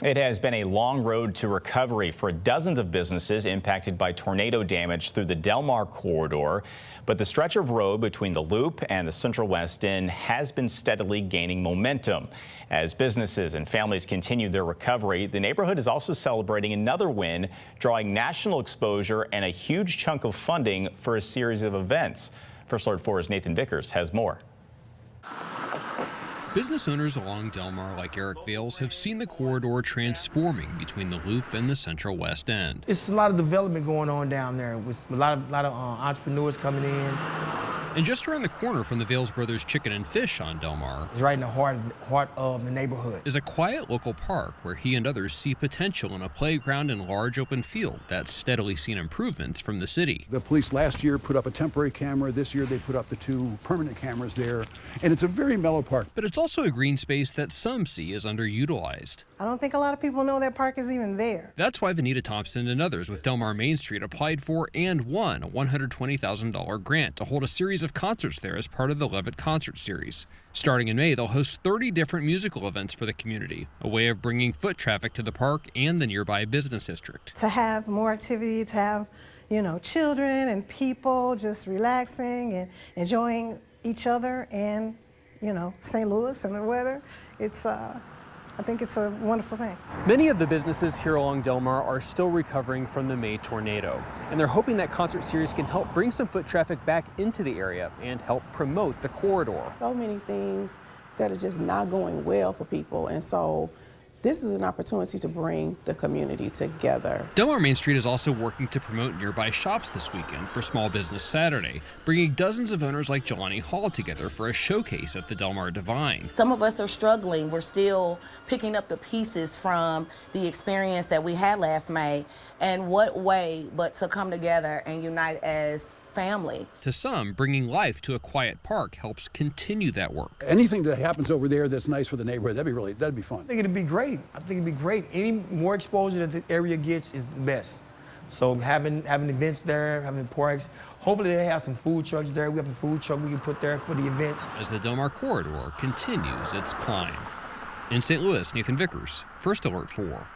It has been a long road to recovery for dozens of businesses impacted by tornado damage through the Delmar corridor. But the stretch of road between the Loop and the Central West End has been steadily gaining momentum. As businesses and families continue their recovery, the neighborhood is also celebrating another win, drawing national exposure and a huge chunk of funding for a series of events. First Alert 4's Nathan Vickers has more. Business owners along Delmar, like Eric Vales, have seen the corridor transforming between the Loop and the Central West End. It's a lot of development going on down there with a lot of entrepreneurs coming in. And just around the corner from the Vales Brothers Chicken and Fish on Delmar, it's right in the heart of the neighborhood, is a quiet local park where he and others see potential in a playground and large open field that's steadily seen improvements from the city. The police last year put up a temporary camera. This year they put up the 2 permanent cameras there. And it's a very mellow park. But it's also a green space that some see as underutilized. I don't think a lot of people know that park is even there. That's why Vanita Thompson and others with Delmar Main Street applied for and won a $120,000 grant to hold a series of concerts there as part of the Levitt Concert Series. Starting in May, they'll host 30 different musical events for the community, a way of bringing foot traffic to the park and the nearby business district. To have more activity, to have, children and people just relaxing and enjoying each other and, St. Louis and the weather, I think it's a wonderful thing. Many of the businesses here along Delmar are still recovering from the May tornado, and they're hoping that concert series can help bring some foot traffic back into the area and help promote the corridor. So many things that are just not going well for people, and so this is an opportunity to bring the community together. Delmar Main Street is also working to promote nearby shops this weekend for Small Business Saturday, bringing dozens of owners like Jelani Hall together for a showcase at the Delmar Divine. Some of us are struggling. We're still picking up the pieces from the experience that we had last May, and what way but to come together and unite as family. To some, bringing life to a quiet park helps continue that work. Anything that happens over there that's nice for the neighborhood, that'd be fun. I think it'd be great. Any more exposure that the area gets is the best. So having events there, having parks, hopefully they have some food trucks there. We have a food truck we can put there for the events. As the Delmar corridor continues its climb. In St. Louis, Nathan Vickers, First Alert 4.